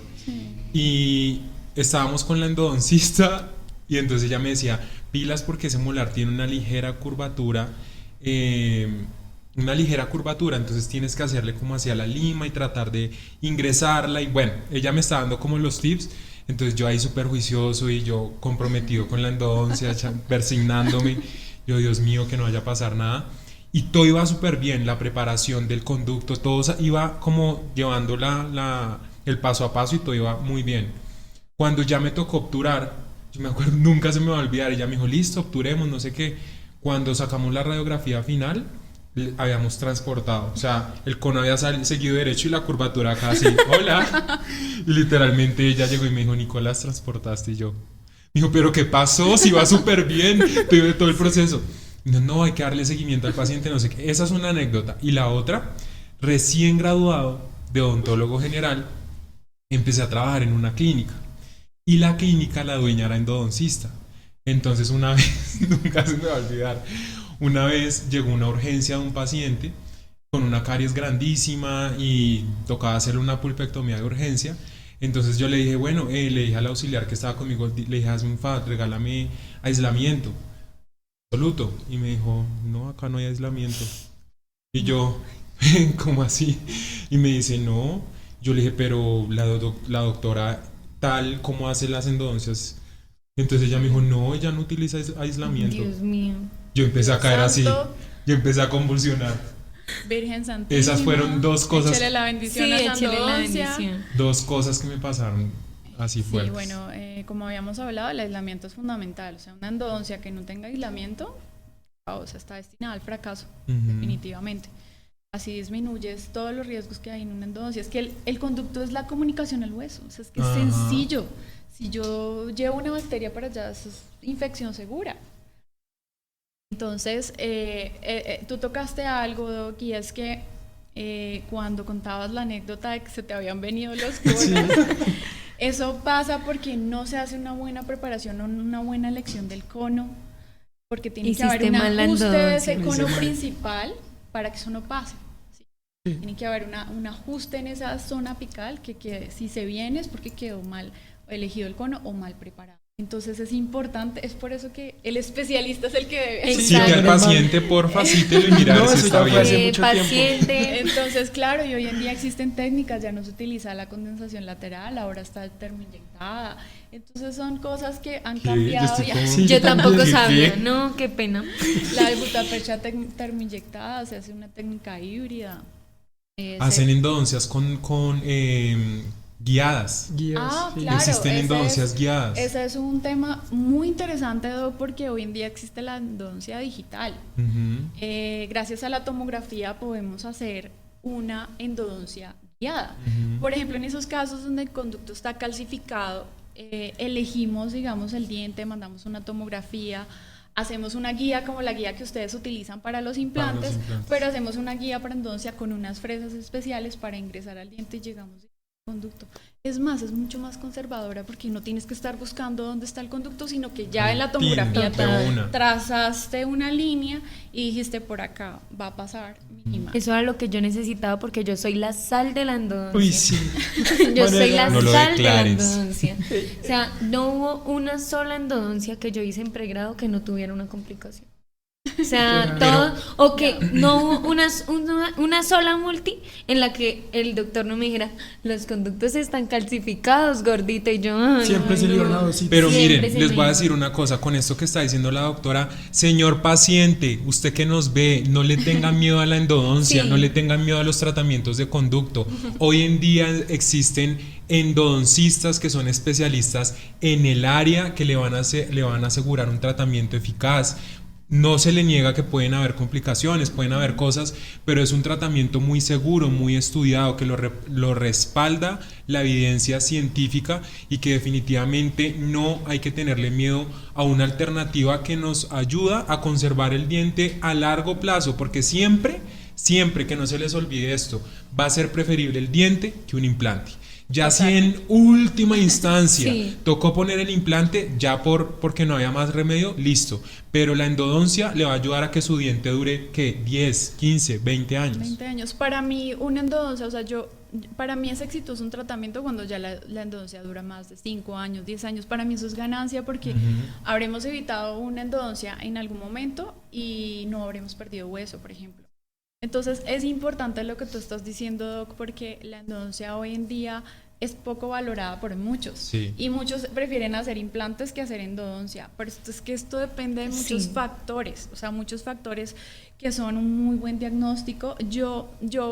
y estábamos con la endodoncista y entonces ella me decía, pilas porque ese molar tiene una ligera curvatura, entonces tienes que hacerle como hacia la lima y tratar de ingresarla y bueno, ella me está dando como los tips, entonces yo ahí súper juicioso y yo comprometido con la endodoncia, persignándome, yo Dios mío que no vaya a pasar nada. Y todo iba súper bien, la preparación del conducto, todo iba como llevando el paso a paso y todo iba muy bien. Cuando ya me tocó obturar, yo me acuerdo, nunca se me va a olvidar, ella me dijo, listo, obturemos, no sé qué. Cuando sacamos la radiografía final, habíamos transportado, o sea, el cono había seguido derecho y la curvatura acá así, hola. Y literalmente ella llegó y me dijo, Nicolás, transportaste, y yo. Me dijo, pero ¿qué pasó? Si va súper bien, tuve todo el proceso. No, hay que darle seguimiento al paciente, no sé qué. Esa es una anécdota. Y la otra, recién graduado de odontólogo general, empecé a trabajar en una clínica. Y la clínica, la dueña era endodoncista. Entonces una vez, nunca se me va a olvidar, una vez llegó una urgencia de un paciente con una caries grandísima y tocaba hacerle una pulpectomía de urgencia. Entonces yo le dije, bueno, le dije al auxiliar que estaba conmigo, le dije, hazme un favor, regálame aislamiento absoluto. Y me dijo, no, acá no hay aislamiento. Y yo, ¿cómo así? Y me dice, no. Yo le dije, pero la doctora tal, ¿cómo hace las endodoncias? Entonces ella me dijo, no, ella no utiliza aislamiento. Dios mío. Yo empecé a caer así, Santo. yo empecé a convulsionar. Virgen Santísima. Esas fueron 2 cosas, Échele la bendición Sí, a esa échele la endodoncia. bendición. 2 cosas que me pasaron así Sí, fuertes. bueno, como habíamos hablado, el aislamiento es fundamental. O sea, una endodoncia que no tenga aislamiento, o sea, está destinada al fracaso, Ujú. definitivamente. Así disminuyes todos los riesgos que hay en una endodoncia. Es que el conducto es la comunicación al hueso. O sea, es que es Ajá. sencillo. Si yo llevo una bacteria para allá, eso es infección segura. Entonces, tú tocaste algo, Doc, y es que cuando contabas la anécdota de que se te habían venido los conos, eso pasa porque no se hace una buena preparación o una buena elección del cono, porque tiene que haber Hiciste un mal la ajuste de ese endodoncia. cono Hice mal. principal para que eso no pase. ¿sí? Sí. Tiene que haber un ajuste en esa zona apical que si se viene es porque quedó mal elegido el cono o mal preparado. Entonces es importante, es por eso que el especialista es el que debe. Exacto. Cite al paciente, porfa, cítelo y mirar No, si eso está ya bien. fue hace mucho tiempo. Paciente. Entonces, claro, y hoy en día existen técnicas, ya no se utiliza la condensación lateral, ahora está termoinyectada. Entonces son cosas que han ¿Qué? Yo cambiado. estoy Ya. como- Sí, Yo yo tampoco también. sabía, ¿Qué? no, qué pena. La butapercha termoinyectada, se hace una técnica híbrida. Hacen endodoncias con guiadas. Guías, Ah, sí. claro. Existen ese endodoncias guiadas. Ese es un tema muy interesante, Doc, porque hoy en día existe la endodoncia digital. Ujú. Gracias a la tomografía podemos hacer una endodoncia guiada. Ujú. Por ejemplo, en esos casos donde el conducto está calcificado, elegimos, digamos, el diente, mandamos una tomografía, hacemos una guía como la guía que ustedes utilizan para los implantes, pero hacemos una guía para endodoncia con unas fresas especiales para ingresar al diente y llegamos al conducto. Es más, es mucho más conservadora porque no tienes que estar buscando dónde está el conducto, sino que ya en la tomografía Tin, de una. trazaste una línea y dijiste por acá va a pasar mi mínima. Eso era lo que yo necesitaba porque yo soy la sal de la endodoncia. Uy, sí. Yo Bueno, soy la no lo sal de la declares. endodoncia. O sea, no hubo una sola endodoncia que yo hice en pregrado que no tuviera una complicación. O sea, todo, o que no hubo una sola multi en la que el doctor no me dijera, los conductos están calcificados, gordita, y yo, ay, Siempre ay, se le no. iban a dosis. Pero Siempre miren, se les me voy a iba. decir una cosa con esto que está diciendo la doctora. Señor paciente, usted que nos ve, no le tengan miedo a la endodoncia, Sí. no le tengan miedo a los tratamientos de conducto. Hoy en día existen endodoncistas que son especialistas en el área que le van a asegurar un tratamiento eficaz. No se le niega que pueden haber complicaciones, pueden haber cosas, pero es un tratamiento muy seguro, muy estudiado, que lo respalda la evidencia científica y que definitivamente no hay que tenerle miedo a una alternativa que nos ayuda a conservar el diente a largo plazo, porque siempre que no se les olvide esto, va a ser preferible el diente que un implante. Ya si en última instancia Sí. tocó poner el implante, ya porque no había más remedio, listo. Pero la endodoncia le va a ayudar a que su diente dure, ¿qué? 10, 15, 20 años. 20 años. Para mí, una endodoncia, o sea, para mí es exitoso un tratamiento cuando ya la endodoncia dura más de 5 años, 10 años. Para mí eso es ganancia porque habremos evitado una endodoncia en algún momento y no habremos perdido hueso, por ejemplo. Entonces es importante lo que tú estás diciendo, Doc, porque la endodoncia hoy en día es poco valorada por muchos. Sí. Y muchos prefieren hacer implantes que hacer endodoncia. Pero es que esto depende de muchos Sí. factores, o sea, muchos factores que son un muy buen diagnóstico. Yo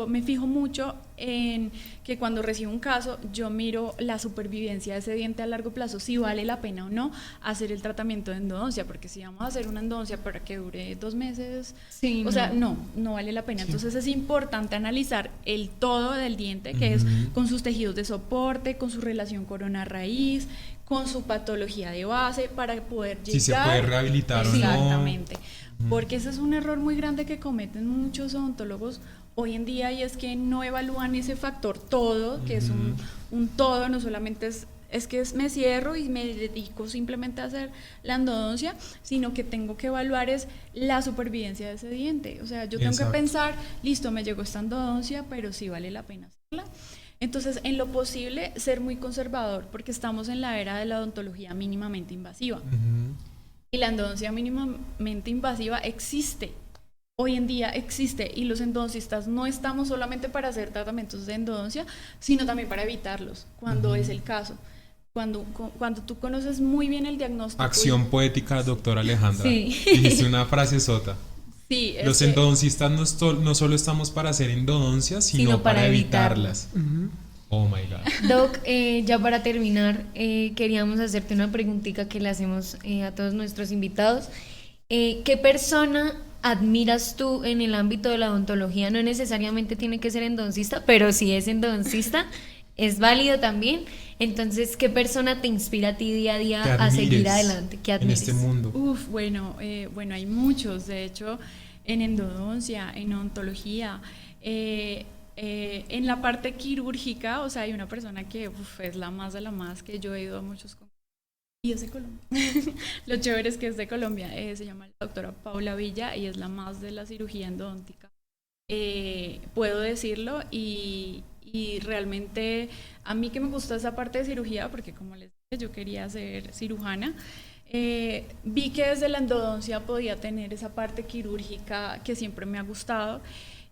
me fijo mucho en que cuando recibo un caso, yo miro la supervivencia de ese diente a largo plazo, si vale la pena o no hacer el tratamiento de endodoncia, porque si vamos a hacer una endodoncia para que dure 2 meses, Sí, o sea, no vale la pena. Entonces es importante analizar el todo del diente, que es con sus tejidos de soporte, con su relación corona-raíz, con su patología de base, para poder llegar... Si se puede rehabilitar o no. Exactamente. Porque ese es un error muy grande que cometen muchos odontólogos hoy en día, y es que no evalúan ese factor todo, que es un todo, no solamente es que me cierro y me dedico simplemente a hacer la endodoncia, sino que tengo que evaluar es la supervivencia de ese diente. O sea, yo tengo Exacto. que pensar, listo, me llegó esta endodoncia, pero sí vale la pena hacerla. Entonces, en lo posible, ser muy conservador, porque estamos en la era de la odontología mínimamente invasiva. Y la endodoncia mínimamente invasiva existe. Hoy en día existe, y los endodoncistas no estamos solamente para hacer tratamientos de endodoncia, sino también para evitarlos, cuando es el caso. Cuando tú conoces muy bien el diagnóstico. Acción poética, doctora Alejandra. Sí. Dijiste una frase sota. Sí, es Los que- endodoncistas no solo estamos para hacer endodoncias, sino para evitarlas. Oh my God. Doc, ya para terminar, queríamos hacerte una preguntita que le hacemos a todos nuestros invitados. ¿Qué persona admiras tú en el ámbito de la odontología? No necesariamente tiene que ser endodoncista, pero si es endodoncista, es válido también. Entonces, ¿qué persona te inspira a ti día a día Que a seguir admires adelante? ¿Qué en admires? este mundo. Bueno, hay muchos, de hecho, en endodoncia, en odontología, en la parte quirúrgica, o sea, hay una persona que es la más de la más, que yo he ido a muchos congresos, y es de Colombia. Lo chévere es que es de Colombia, se llama la doctora Paula Villa, y es la más de la cirugía endodóntica. Puedo decirlo, y realmente a mí que me gusta esa parte de cirugía, porque como les dije, yo quería ser cirujana, vi que desde la endodoncia podía tener esa parte quirúrgica que siempre me ha gustado,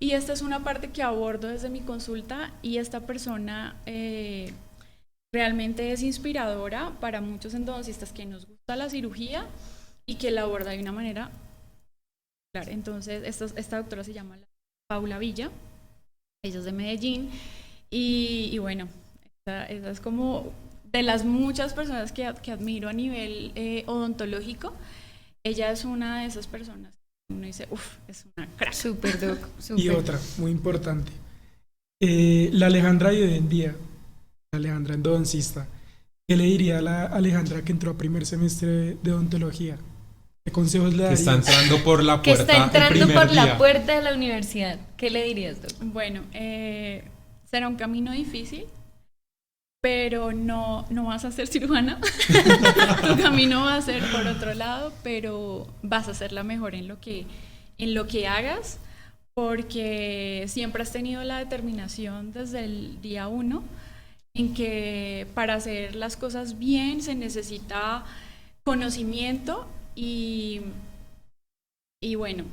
y esta es una parte que abordo desde mi consulta, y esta persona realmente es inspiradora para muchos endodoncistas que nos gusta la cirugía y que la aborda de una manera clara. Entonces esta doctora se llama Paula Villa, ella es de Medellín, y bueno, esa es como de las muchas personas que admiro a nivel odontológico. Ella es una de esas personas. Uno dice, es una crack. Súper, Doc. Y Súper. otra, muy importante. La Alejandra de hoy en día, la Alejandra endodoncista, ¿qué le diría a la Alejandra que entró a primer semestre de odontología? ¿Qué consejos le Que daría? está entrando por la Que puerta está entrando el primer por día. la puerta de la universidad. ¿Qué le dirías, Doc? Bueno, será un camino difícil, pero no vas a ser cirujana. Tu camino va a ser por otro lado, pero vas a ser la mejor en lo que hagas, porque siempre has tenido la determinación desde el día uno en que para hacer las cosas bien se necesita conocimiento y bueno,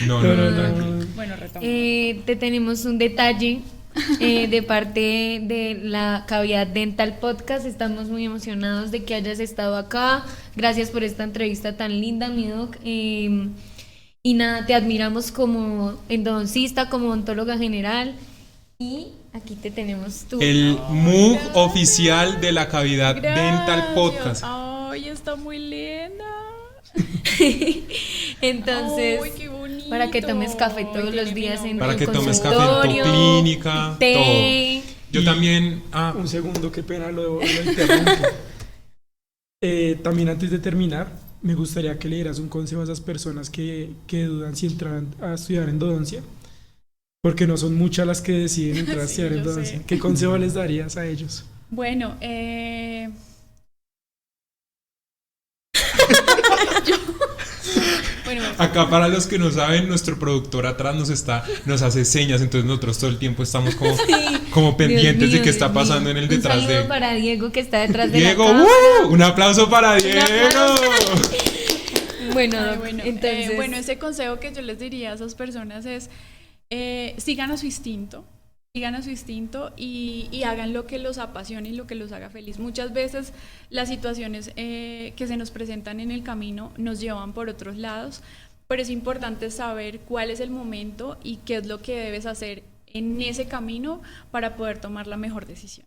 No, tranquilo. bueno, retomo. Te tenemos un detalle de parte de la Cavidad Dental Podcast. Estamos muy emocionados de que hayas estado acá. Gracias por esta entrevista tan linda, mi doc. Y nada, te admiramos como endodoncista, como odontóloga general. Y aquí te tenemos tú. El mug oficial de la Cavidad Dental Podcast. Ay, está muy linda. Entonces, Ay, qué bonito. para que tomes café todos Ay, los tiene días mi en nombre. Para que tu tomes café en tu consultorio, clínica, té. todo. Yo también. Un segundo, qué pena, lo interrumpo. También antes de terminar, me gustaría que le dieras un consejo a esas personas que dudan si entran a estudiar endodoncia, porque no son muchas las que deciden entrar a Sí, estudiar yo endodoncia. sé. ¿Qué consejo les darías a ellos? Bueno, bueno, Acá para los que no saben, nuestro productor atrás nos hace señas, entonces nosotros todo el tiempo estamos como pendientes de qué está pasando en el detrás Un saludo de para Diego que está detrás de Diego. la cámara. Un aplauso para Diego. Bueno, ay, doc, bueno, entonces bueno, ese consejo que yo les diría a esas personas es sigan a su instinto. Sigan a su instinto y hagan lo que los apasione y lo que los haga feliz. Muchas veces las situaciones que se nos presentan en el camino nos llevan por otros lados, pero es importante saber cuál es el momento y qué es lo que debes hacer en ese camino para poder tomar la mejor decisión.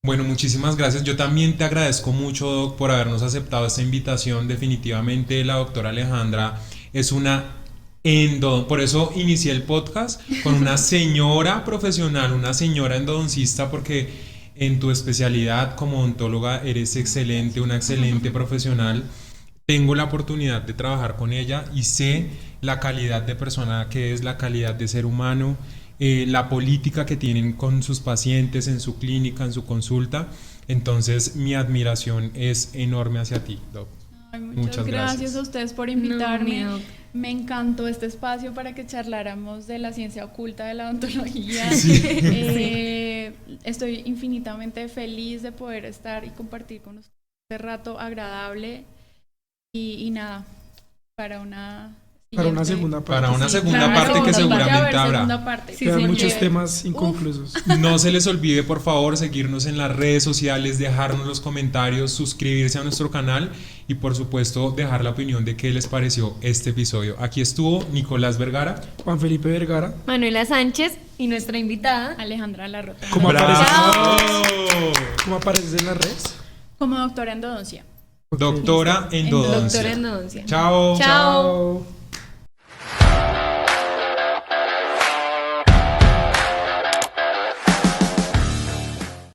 Bueno, muchísimas gracias. Yo también te agradezco mucho, Doc, por habernos aceptado esta invitación. Definitivamente la doctora Alejandra es una por eso inicié el podcast con una señora profesional, una señora endodoncista, porque en tu especialidad como odontóloga eres excelente, una excelente profesional. Tengo la oportunidad de trabajar con ella y sé la calidad de persona que es, la calidad de ser humano, la política que tienen con sus pacientes en su clínica, en su consulta. Entonces mi admiración es enorme hacia ti, Doc. Ay, Muchas gracias gracias a ustedes por No, invitarme. mi doc. Me encantó este espacio para que charláramos de la ciencia oculta de la odontología. Sí. Estoy infinitamente feliz de poder estar y compartir con ustedes este rato agradable y nada, para una siguiente- segunda parte. Para una Sí, segunda claro, parte que segunda seguramente parte, habrá. segunda parte. Sí, Quedan señor. muchos temas inconclusos. No se les olvide, por favor, seguirnos en las redes sociales, dejarnos los comentarios, suscribirse a nuestro canal y, por supuesto, dejar la opinión de qué les pareció este episodio. Aquí estuvo Nicolás Vergara. Juan Felipe Vergara. Manuela Sánchez y nuestra invitada. Alejandra Larrota. ¿Cómo ¡Bravo! ¿Cómo apareces en las redes? Como doctora endodoncia. Doctora Endodoncia. Doctora Endodoncia. Chao. Chao. Chao.